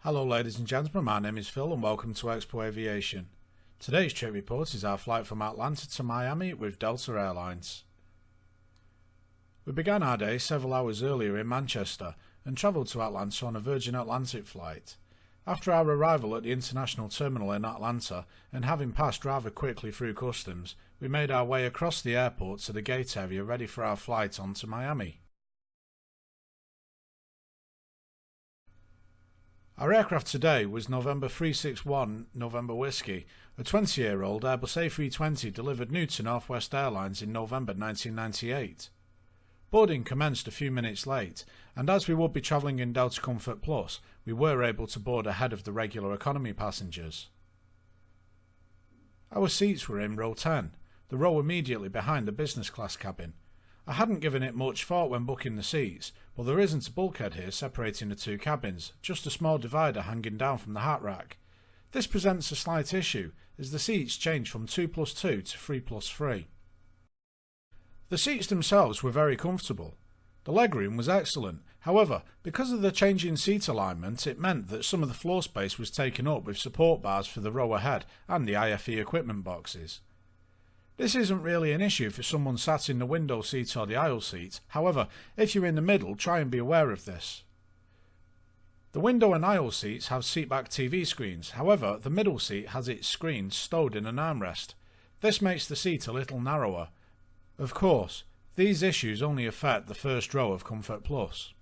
Hello ladies and gentlemen, my name is Phil and welcome to Expo Aviation. Today's trip report is our flight from Atlanta to Miami with Delta Airlines. We began our day several hours earlier in Manchester and travelled to Atlanta on a Virgin Atlantic flight. After our arrival at the international terminal in Atlanta and having passed rather quickly through customs, we made our way across the airport to the gate area ready for our flight on to Miami. Our aircraft today was November 361 November Whiskey, a 20-year-old Airbus A320 delivered new to Northwest Airlines in November 1998. Boarding commenced a few minutes late, and as we would be travelling in Delta Comfort Plus, we were able to board ahead of the regular economy passengers. Our seats were in row 10, the row immediately behind the business class cabin. I hadn't given it much thought when booking the seats, but there isn't a bulkhead here separating the two cabins, just a small divider hanging down from the hat rack. This presents a slight issue, as the seats change from 2+2 to 3+3. The seats themselves were very comfortable. The legroom was excellent, however, because of the changing seat alignment, it meant that some of the floor space was taken up with support bars for the row ahead and the IFE equipment boxes. This isn't really an issue for someone sat in the window seat or the aisle seat, however, if you're in the middle, try and be aware of this. The window and aisle seats have seatback TV screens, however, the middle seat has its screen stowed in an armrest. This makes the seat a little narrower. Of course, these issues only affect the first row of Comfort Plus.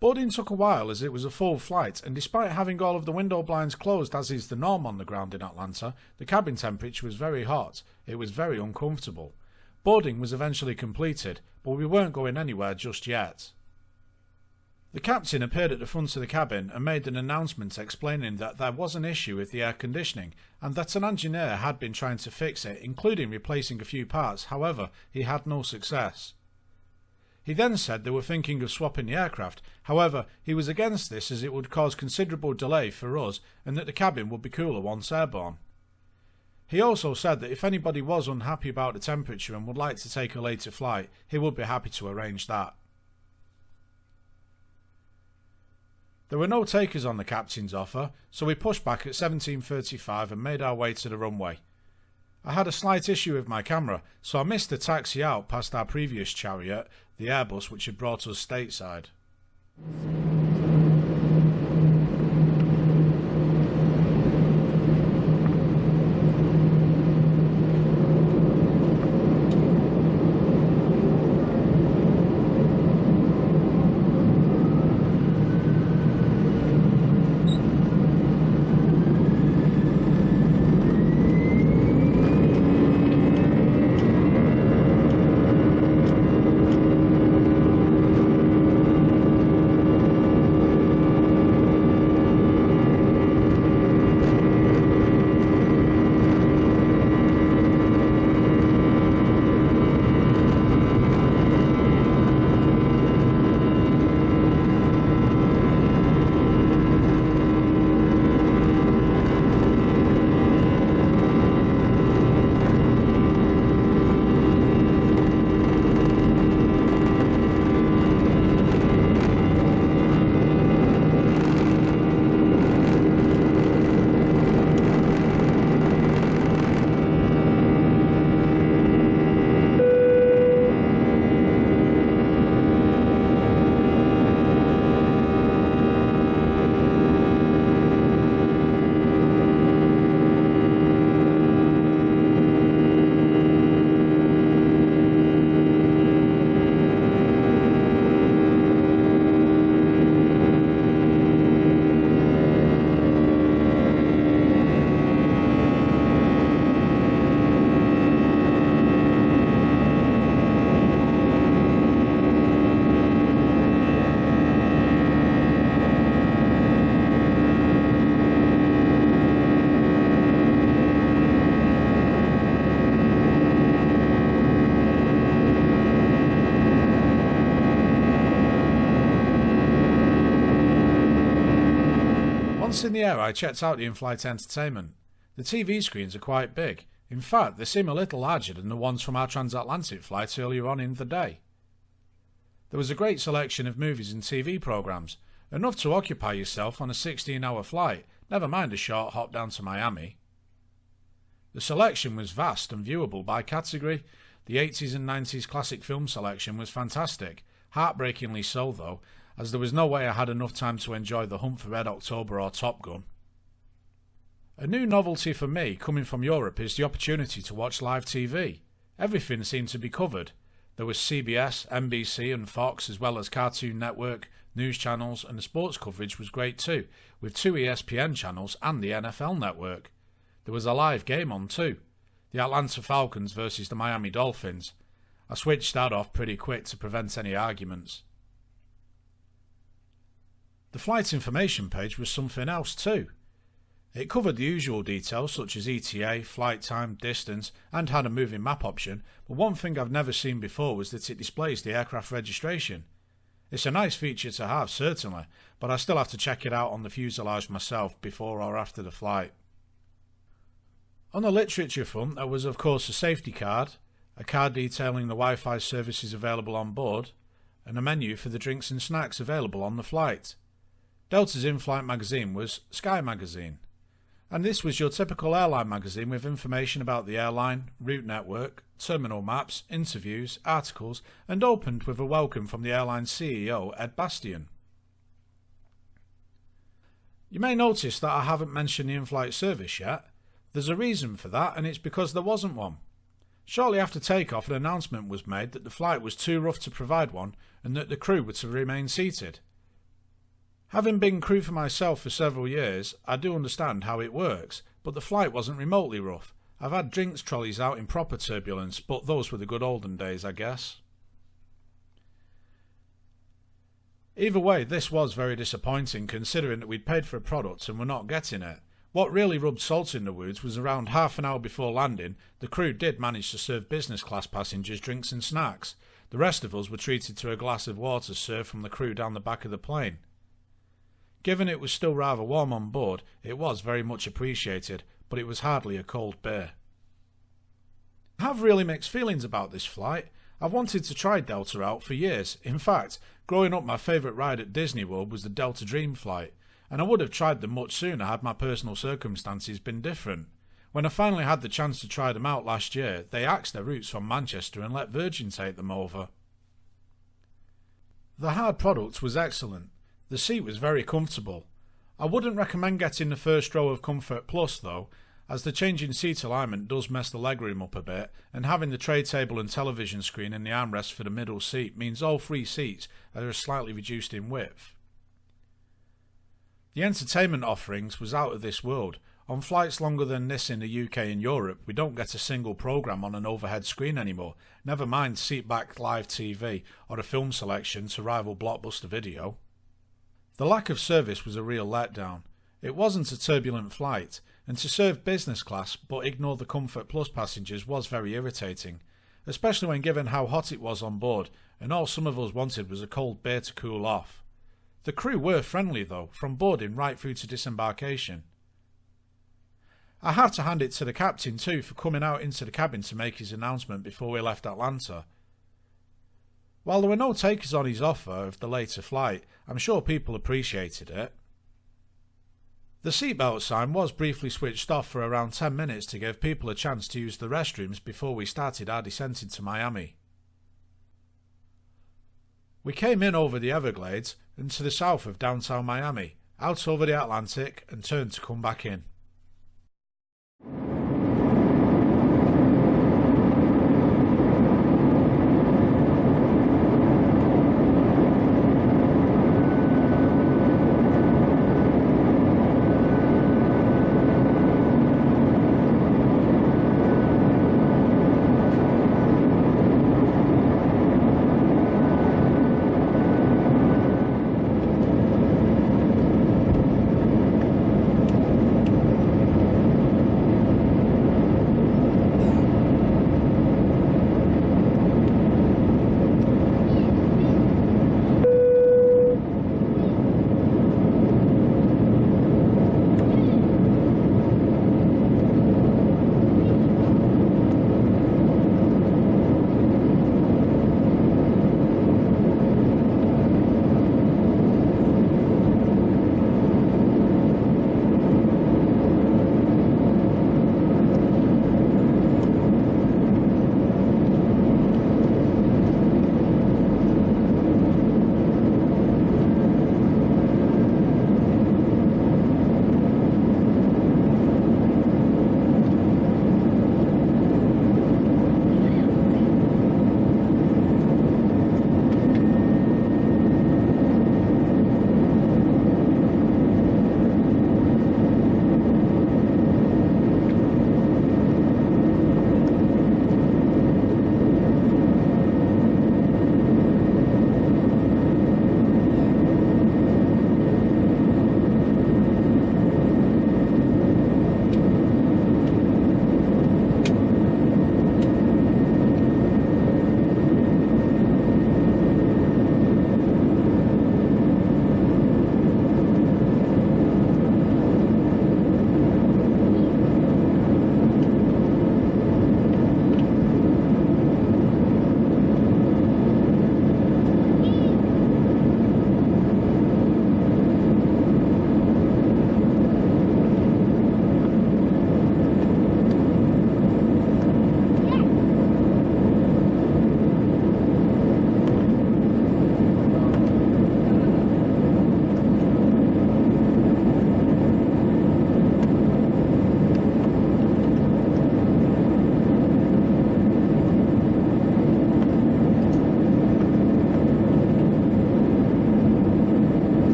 Boarding took a while as it was a full flight, and despite having all of the window blinds closed as is the norm on the ground in Atlanta, the cabin temperature was very hot. It was very uncomfortable. Boarding was eventually completed, but we weren't going anywhere just yet. The captain appeared at the front of the cabin and made an announcement explaining that there was an issue with the air conditioning and that an engineer had been trying to fix it, including replacing a few parts, however, he had no success. He then said they were thinking of swapping the aircraft, however, he was against this as it would cause considerable delay for us and that the cabin would be cooler once airborne. He also said that if anybody was unhappy about the temperature and would like to take a later flight, he would be happy to arrange that. There were no takers on the captain's offer, so we pushed back at 17:35 and made our way to the runway. I had a slight issue with my camera, so I missed the taxi out past our previous chariot, the Airbus which had brought us stateside. Once in the air, I checked out the in-flight entertainment. The TV screens are quite big. In fact, they seem a little larger than the ones from our transatlantic flight earlier on in the day. There was a great selection of movies and TV programmes. Enough to occupy yourself on a 16-hour flight, never mind a short hop down to Miami. The selection was vast and viewable by category. The 80s and 90s classic film selection was fantastic, heartbreakingly so though, as there was no way I had enough time to enjoy The Hunt for Red October or Top Gun. A new novelty for me coming from Europe is the opportunity to watch live TV. Everything seemed to be covered. There was CBS, NBC and Fox, as well as Cartoon Network, news channels, and the sports coverage was great too, with 2 ESPN channels and the NFL Network. There was a live game on too, the Atlanta Falcons versus the Miami Dolphins. I switched that off pretty quick to prevent any arguments. The flight information page was something else too. It covered the usual details such as ETA, flight time, distance, and had a moving map option, but one thing I've never seen before was that it displays the aircraft registration. It's a nice feature to have, certainly, but I still have to check it out on the fuselage myself before or after the flight. On the literature front, there was of course a safety card, a card detailing the Wi-Fi services available on board, and a menu for the drinks and snacks available on the flight. Delta's in-flight magazine was Sky Magazine, and this was your typical airline magazine with information about the airline, route network, terminal maps, interviews, articles, and opened with a welcome from the airline's CEO, Ed Bastian. You may notice that I haven't mentioned the in-flight service yet. There's a reason for that, and it's because there wasn't one. Shortly after takeoff, an announcement was made that the flight was too rough to provide one and that the crew were to remain seated. Having been crew for myself for several years, I do understand how it works, but the flight wasn't remotely rough. I've had drinks trolleys out in proper turbulence, but those were the good olden days, I guess. Either way, this was very disappointing considering that we'd paid for a product and were not getting it. What really rubbed salt in the wounds was around half an hour before landing, the crew did manage to serve business class passengers drinks and snacks. The rest of us were treated to a glass of water served from the crew down the back of the plane. Given it was still rather warm on board, it was very much appreciated, but it was hardly a cold beer. I have really mixed feelings about this flight. I've wanted to try Delta out for years. In fact, growing up my favourite ride at Disney World was the Delta Dream flight, and I would have tried them much sooner had my personal circumstances been different. When I finally had the chance to try them out last year, they axed their routes from Manchester and let Virgin take them over. The hard product was excellent. The seat was very comfortable. I wouldn't recommend getting the first row of Comfort Plus though, as the changing seat alignment does mess the legroom up a bit, and having the tray table and television screen in the armrest for the middle seat means all 3 seats are slightly reduced in width. The entertainment offerings was out of this world. On flights longer than this in the UK and Europe, we don't get a single programme on an overhead screen anymore, never mind seat-back live TV or a film selection to rival Blockbuster Video. The lack of service was a real letdown. It wasn't a turbulent flight, and to serve business class but ignore the Comfort Plus passengers was very irritating, especially when given how hot it was on board and all some of us wanted was a cold beer to cool off. The crew were friendly though, from boarding right through to disembarkation. I have to hand it to the captain too for coming out into the cabin to make his announcement before we left Atlanta. While there were no takers on his offer of the later flight, I'm sure people appreciated it. The seatbelt sign was briefly switched off for around 10 minutes to give people a chance to use the restrooms before we started our descent into Miami. We came in over the Everglades and to the south of downtown Miami, out over the Atlantic, and turned to come back in.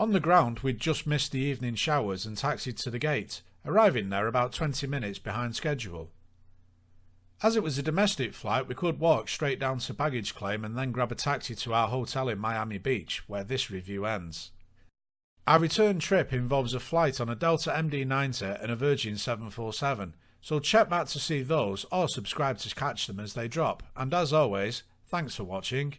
On the ground, we'd just missed the evening showers and taxied to the gate, arriving there about 20 minutes behind schedule. As it was a domestic flight, we could walk straight down to baggage claim and then grab a taxi to our hotel in Miami Beach, where this review ends. Our return trip involves a flight on a Delta MD-90 and a Virgin 747, so check back to see those or subscribe to catch them as they drop, and as always, thanks for watching.